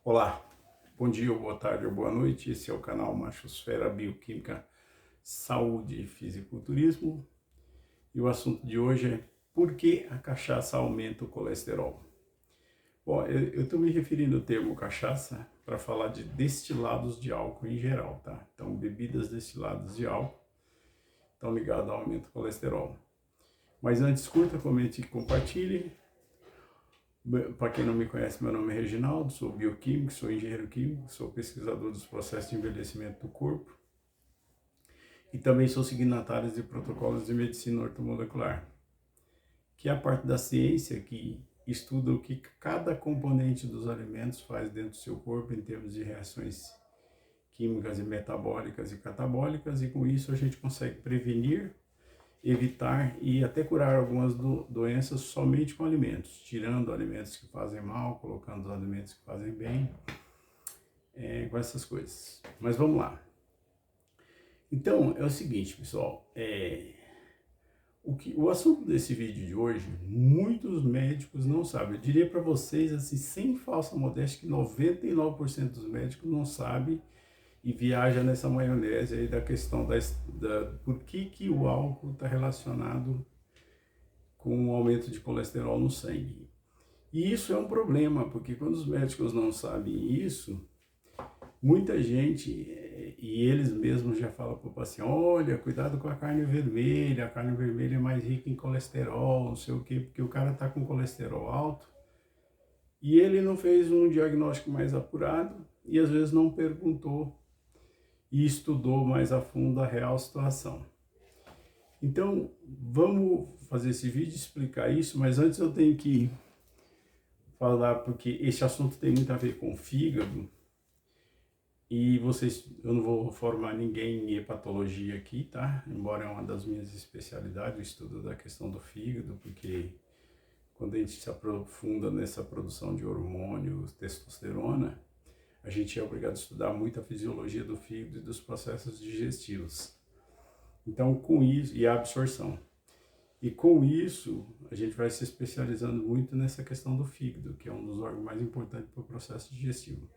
Olá, bom dia, boa tarde ou boa noite. Esse é o canal Machosfera Bioquímica, Saúde e Fisiculturismo. E o assunto de hoje é por que a cachaça aumenta o colesterol? Bom, eu estou me referindo ao termo cachaça para falar de destilados de álcool em geral, tá? Então, bebidas destiladas de álcool estão ligadas ao aumento do colesterol. Mas antes, curta, comente e compartilhe. Para quem não me conhece, meu nome é Reginaldo, sou bioquímico, sou engenheiro químico, sou pesquisador dos processos de envelhecimento do corpo e também sou signatário de protocolos de medicina ortomolecular, que é a parte da ciência que estuda o que cada componente dos alimentos faz dentro do seu corpo em termos de reações químicas e metabólicas e catabólicas, e com isso a gente consegue prevenir, evitar e até curar algumas doenças somente com alimentos, tirando alimentos que fazem mal, colocando os alimentos que fazem bem, com essas coisas. Mas vamos lá. Então, é o seguinte, pessoal, o assunto desse vídeo de hoje, muitos médicos não sabem. Eu diria para vocês, assim, sem falsa modéstia, que 99% dos médicos não sabem e viaja nessa maionese aí da questão por que o álcool está relacionado com o aumento de colesterol no sangue. E isso é um problema, porque quando os médicos não sabem isso, muita gente, e eles mesmos já falam para o paciente, olha, cuidado com a carne vermelha é mais rica em colesterol, não sei o quê, porque o cara está com colesterol alto, e ele não fez um diagnóstico mais apurado, e às vezes não perguntou e estudou mais a fundo a real situação. Então, vamos fazer esse vídeo, explicar isso, mas antes eu tenho que falar, porque esse assunto tem muito a ver com o fígado, e eu não vou formar ninguém em hepatologia aqui, tá? Embora é uma das minhas especialidades, o estudo da questão do fígado, porque quando a gente se aprofunda nessa produção de hormônios, testosterona, a gente é obrigado a estudar muito a fisiologia do fígado e dos processos digestivos. Então, com isso, e a absorção. E com isso, a gente vai se especializando muito nessa questão do fígado, que é um dos órgãos mais importantes para o processo digestivo.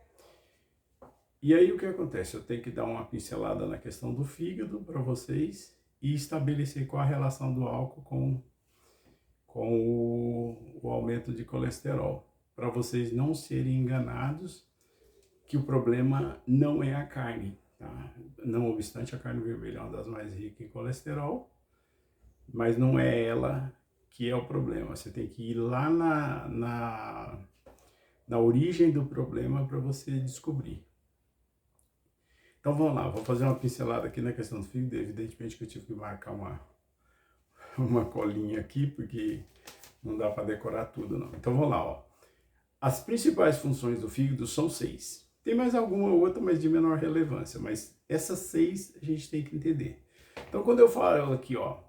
E aí o que acontece? Eu tenho que dar uma pincelada na questão do fígado para vocês e estabelecer qual a relação do álcool com o aumento de colesterol, para vocês não serem enganados que o problema não é a carne, tá? Não obstante, a carne vermelha é uma das mais ricas em colesterol, mas não é ela que é o problema. Você tem que ir lá na origem do problema para você descobrir. Então vamos lá, vou fazer uma pincelada aqui na questão do fígado. Evidentemente que eu tive que marcar uma colinha aqui, porque não dá para decorar tudo não. Então vamos lá, ó. As principais funções do fígado são 6. Tem mais alguma outra, mas de menor relevância, mas essas 6 a gente tem que entender. Então quando eu falo aqui, ó,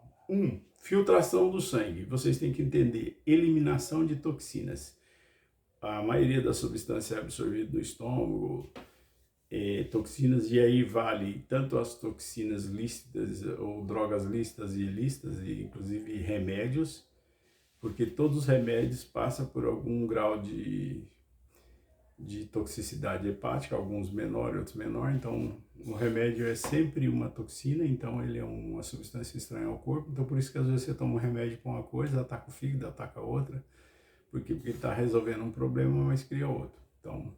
filtração do sangue, vocês têm que entender eliminação de toxinas. A maioria das substâncias é absorvida no estômago, toxinas, e aí vale tanto as toxinas lícitas ou drogas lícitas e ilícitas, e inclusive remédios, porque todos os remédios passam por algum grau de toxicidade hepática, alguns menor, outros menor. Então o remédio é sempre uma toxina, então ele é uma substância estranha ao corpo. Então por isso que às vezes você toma um remédio para uma coisa, ataca o fígado, ataca outra, porque ele está resolvendo um problema, mas cria outro. Então,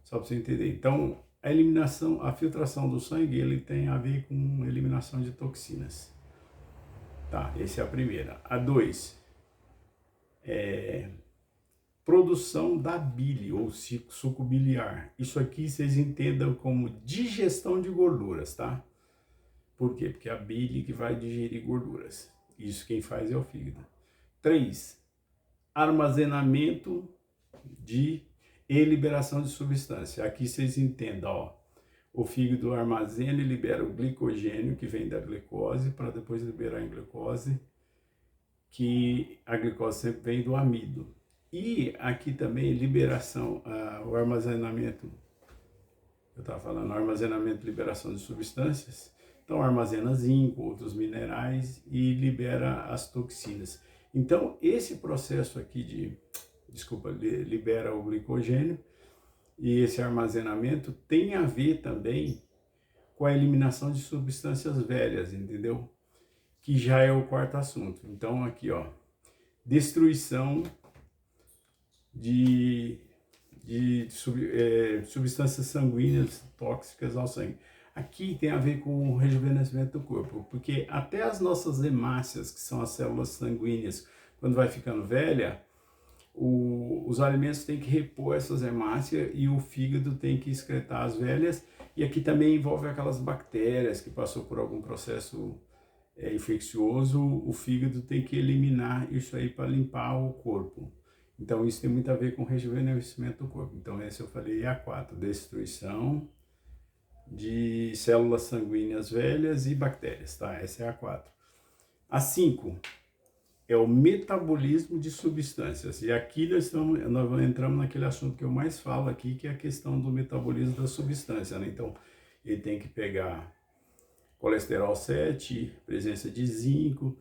só para você entender. Então, a eliminação, a filtração do sangue, ele tem a ver com eliminação de toxinas. Tá, essa é a primeira. A 2, produção da bile, ou suco biliar. Isso aqui vocês entendam como digestão de gorduras, tá? Por quê? Porque é a bile que vai digerir gorduras. Isso quem faz é o fígado. 3, armazenamento e liberação de substância. Aqui vocês entendam, ó. O fígado armazena e libera o glicogênio, que vem da glicose, para depois liberar em glicose, que a glicose sempre vem do amido. E aqui também liberação, o armazenamento, eu estava falando, armazenamento e liberação de substâncias. Então armazena zinco, outros minerais e libera as toxinas. Então esse processo aqui libera o glicogênio e esse armazenamento tem a ver também com a eliminação de substâncias velhas, entendeu? Que já é o quarto assunto. Então aqui, ó, destruição de substâncias sanguíneas tóxicas ao sangue. Aqui tem a ver com o rejuvenescimento do corpo, porque até as nossas hemácias, que são as células sanguíneas, quando vai ficando velha, os alimentos têm que repor essas hemácias e o fígado tem que excretar as velhas. E aqui também envolve aquelas bactérias que passou por algum processo infeccioso, o fígado tem que eliminar isso aí para limpar o corpo. Então isso tem muito a ver com o rejuvenescimento do corpo. Então esse eu falei A4, destruição de células sanguíneas velhas e bactérias, tá? Essa é a 4. A 5 é o metabolismo de substâncias. E aqui nós entramos naquele assunto que eu mais falo aqui, que é a questão do metabolismo da substância, né? Então, ele tem que pegar colesterol 7, presença de zinco,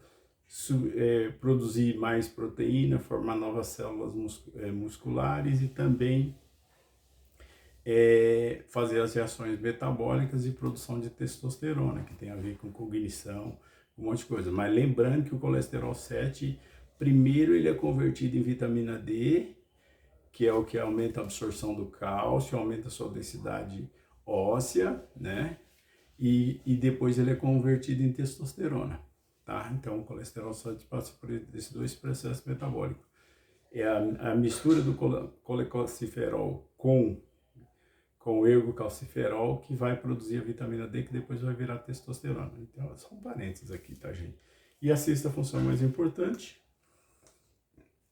produzir mais proteína, formar novas células musculares e também fazer as reações metabólicas e produção de testosterona, que tem a ver com cognição, um monte de coisa. Mas lembrando que o colesterol 7, primeiro ele é convertido em vitamina D, que é o que aumenta a absorção do cálcio, aumenta a sua densidade óssea, né? E depois ele é convertido em testosterona, tá? Então o colesterol 7 passa por esses dois processos metabólicos. É a mistura do colecalciferol com o ergocalciferol que vai produzir a vitamina D, que depois vai virar testosterona. Então, são parênteses aqui, tá, gente? E a sexta função mais importante,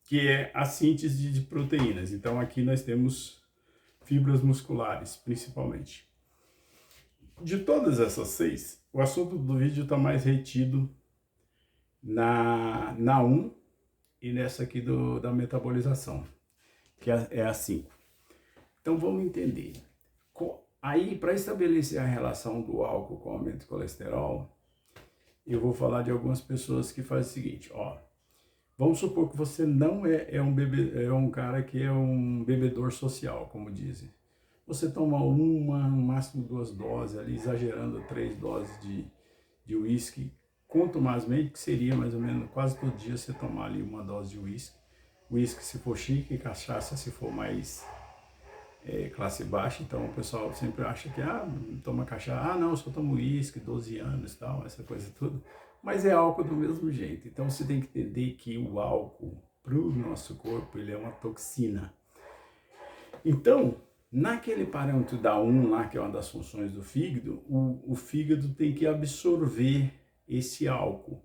que é a síntese de proteínas. Então, aqui nós temos fibras musculares, principalmente. De todas essas 6, o assunto do vídeo está mais retido na 1 e nessa aqui da metabolização, que é a 5. Então, vamos entender. Aí, para estabelecer a relação do álcool com o aumento do colesterol, eu vou falar de algumas pessoas que fazem o seguinte, ó. Vamos supor que você não é um cara que é um bebedor social, como dizem. Você toma no máximo 2 doses ali, exagerando 3 doses de uísque, contumazmente, que seria mais ou menos quase todo dia você tomar ali 1 dose de uísque. Uísque se for chique, cachaça se for mais classe baixa. Então o pessoal sempre acha que toma cachaça, não, eu só tomo uísque, 12 anos e tal, essa coisa tudo. Mas é álcool do mesmo jeito. Então você tem que entender que o álcool, para o nosso corpo, ele é uma toxina. Então, naquele parâmetro da 1 lá, que é uma das funções do fígado, o fígado tem que absorver esse álcool.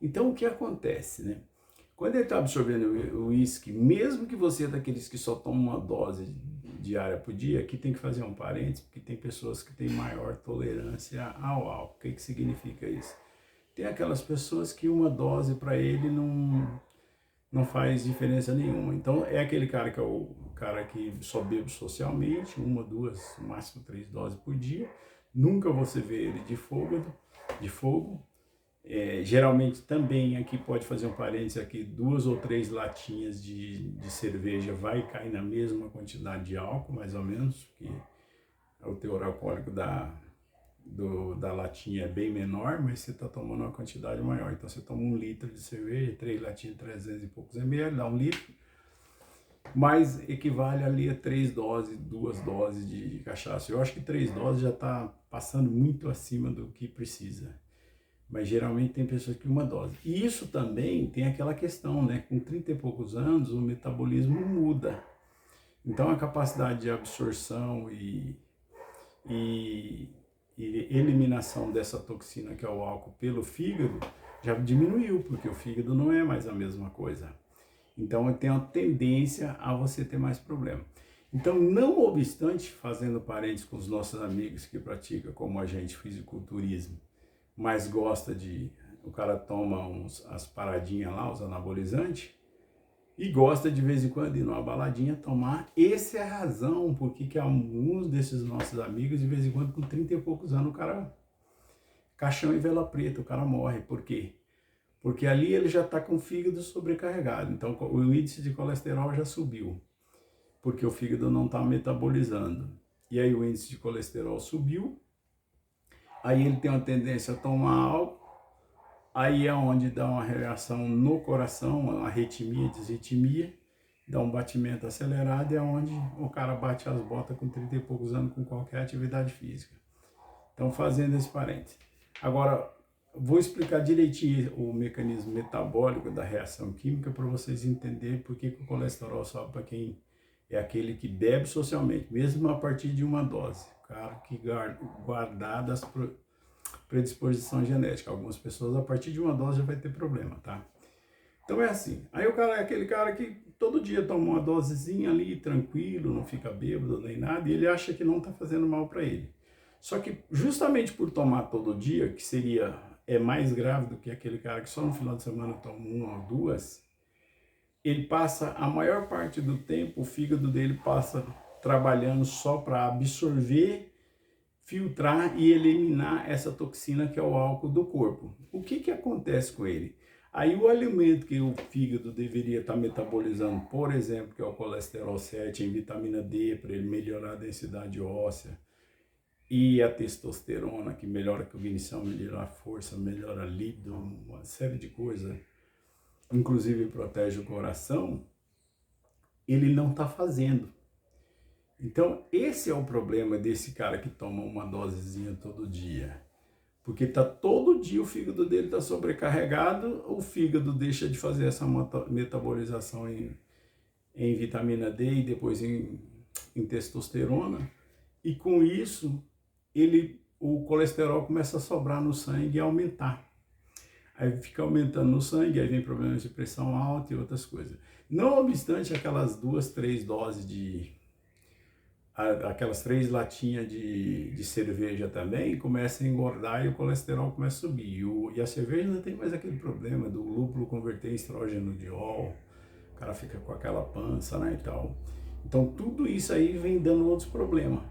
Então o que acontece, né? Quando ele está absorvendo o uísque, mesmo que você é daqueles que só toma 1 dose diária por dia, aqui tem que fazer um parênteses, porque tem pessoas que têm maior tolerância ao álcool. O que significa isso? Tem aquelas pessoas que 1 dose para ele não faz diferença nenhuma. Então é aquele cara que é o cara que só bebe socialmente, 1, 2, no máximo 3 doses por dia. Nunca você vê ele de fogo. Geralmente também aqui pode fazer um parênteses aqui, 2 ou 3 latinhas de cerveja vai cair na mesma quantidade de álcool, mais ou menos, porque o teor alcoólico da latinha é bem menor, mas você está tomando uma quantidade maior. Então você toma 1 litro de cerveja, 3 latinhas, 300 e poucos ml, dá 1 litro, mas equivale ali a 3 doses, 2 doses de cachaça. Eu acho que 3 doses já está passando muito acima do que precisa. Mas geralmente tem pessoas que 1 dose. E isso também tem aquela questão, né? Com 30 e poucos anos, o metabolismo muda. Então a capacidade de absorção e eliminação dessa toxina que é o álcool pelo fígado já diminuiu, porque o fígado não é mais a mesma coisa. Então tem uma tendência a você ter mais problema. Então, não obstante, fazendo parênteses com os nossos amigos que praticam como a gente fisiculturismo, mas gosta o cara toma as paradinhas lá, os anabolizantes, e gosta de vez em quando ir numa baladinha tomar. Essa é a razão por que alguns desses nossos amigos, de vez em quando, com 30 e poucos anos, o cara, caixão e vela preta, o cara morre. Por quê? Porque ali ele já está com o fígado sobrecarregado, então o índice de colesterol já subiu. porque o fígado não está metabolizando. E aí o índice de colesterol subiu, aí ele tem uma tendência a tomar álcool, aí é onde dá uma reação no coração, uma arritmia, disritmia, dá um batimento acelerado e é onde o cara bate as botas com 30 e poucos anos com qualquer atividade física. Então, fazendo esse parênteses. Agora, vou explicar direitinho o mecanismo metabólico da reação química para vocês entenderem por que o colesterol sobe para quem é aquele que bebe socialmente, mesmo a partir de uma dose. O cara que guardar das predisposição genética. Algumas pessoas, a partir de uma dose, já vai ter problema, tá? Então é assim. Aí o cara é aquele cara que todo dia toma uma dosezinha ali, tranquilo, não fica bêbado nem nada, e ele acha que não está fazendo mal para ele. Só que justamente por tomar todo dia, que é mais grave do que aquele cara que só no final de semana toma uma ou duas, ele passa a maior parte do tempo, o fígado dele passa trabalhando só para absorver, filtrar e eliminar essa toxina que é o álcool do corpo. O que acontece com ele? Aí o alimento que o fígado deveria estar metabolizando, por exemplo, que é o colesterol 7 em vitamina D, para ele melhorar a densidade óssea, e a testosterona, que melhora a cognição, melhora a força, melhora a libido, uma série de coisas, inclusive protege o coração, ele não está fazendo. Então, esse é o problema desse cara que toma uma dosezinha todo dia. Porque todo dia o fígado dele está sobrecarregado, o fígado deixa de fazer essa metabolização em vitamina D e depois em testosterona. E com isso, o colesterol começa a sobrar no sangue e aumentar. Aí fica aumentando no sangue, aí vem problemas de pressão alta e outras coisas. Não obstante aquelas 2, 3 doses aquelas 3 latinhas de cerveja também, começa a engordar e o colesterol começa a subir. E a cerveja não tem mais aquele problema do lúpulo converter em estrógeno de ol, o cara fica com aquela pança, né, e tal. Então tudo isso aí vem dando outros problemas.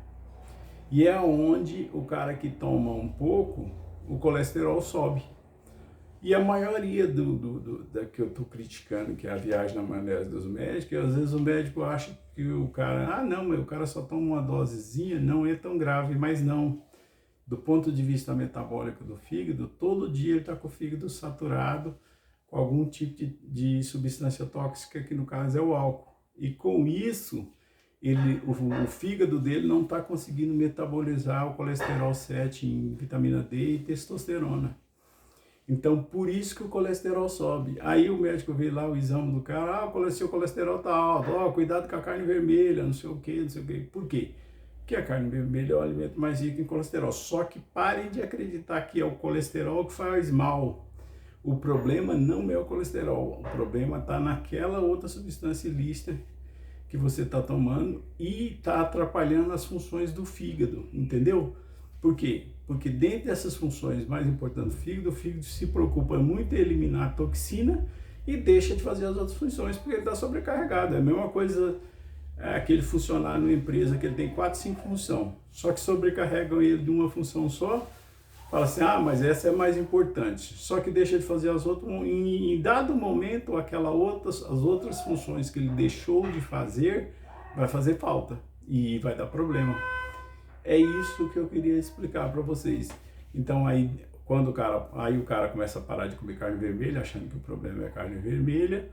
E é onde o cara que toma um pouco, o colesterol sobe. E a maioria da que eu estou criticando, que é a viagem na maionese dos médicos, às vezes o médico acha que o cara, não, mas o cara só toma uma dosezinha, não é tão grave, mas não. Do ponto de vista metabólico do fígado, todo dia ele está com o fígado saturado com algum tipo de substância tóxica, que no caso é o álcool. E com isso, o fígado dele não está conseguindo metabolizar o colesterol 7 em vitamina D e testosterona. Então, por isso que o colesterol sobe. Aí o médico vê lá o exame do cara, o seu colesterol tá alto, cuidado com a carne vermelha, não sei o quê. Por quê? Porque a carne vermelha é o alimento mais rico em colesterol. Só que parem de acreditar que é o colesterol que faz mal. O problema não é o colesterol, o problema está naquela outra substância ilícita que você está tomando e está atrapalhando as funções do fígado, entendeu? Por quê? Porque dentro dessas funções mais importantes do fígado, o fígado se preocupa muito em eliminar a toxina e deixa de fazer as outras funções porque ele está sobrecarregado. É a mesma coisa aquele funcionário numa empresa que ele tem 4, 5 funções, só que sobrecarregam ele de uma função só, fala assim, mas essa é mais importante, só que deixa de fazer as outras, em dado momento as outras funções que ele deixou de fazer, vai fazer falta e vai dar problema. É isso que eu queria explicar para vocês. Então aí o cara começa a parar de comer carne vermelha, achando que o problema é carne vermelha,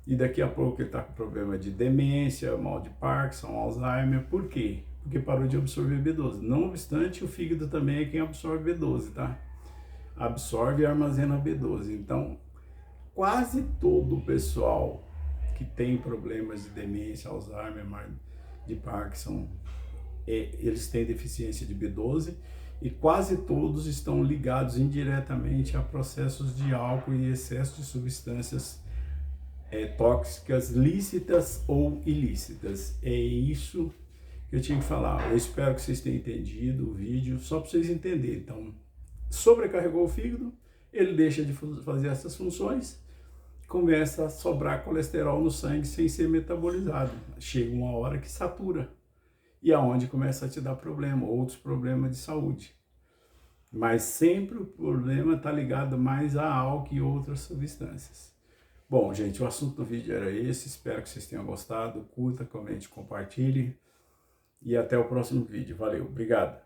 e daqui a pouco ele está com problema de demência, mal de Parkinson, Alzheimer. Por quê? Porque parou de absorver B12. Não obstante, o fígado também é quem absorve B12, tá? Absorve e armazena B12. Então, quase todo o pessoal que tem problemas de demência, Alzheimer, de Parkinson, eles têm deficiência de B12 e quase todos estão ligados indiretamente a processos de álcool e excesso de substâncias tóxicas lícitas ou ilícitas. É isso que eu tinha que falar. Eu espero que vocês tenham entendido o vídeo, só para vocês entenderem. Então, sobrecarregou o fígado, ele deixa de fazer essas funções, começa a sobrar colesterol no sangue sem ser metabolizado. Chega uma hora que satura. E aonde começa a te dar problema, outros problemas de saúde. Mas sempre o problema está ligado mais a álcool e outras substâncias. Bom, gente, o assunto do vídeo era esse. Espero que vocês tenham gostado. Curta, comente, compartilhe. E até o próximo vídeo. Valeu, obrigado.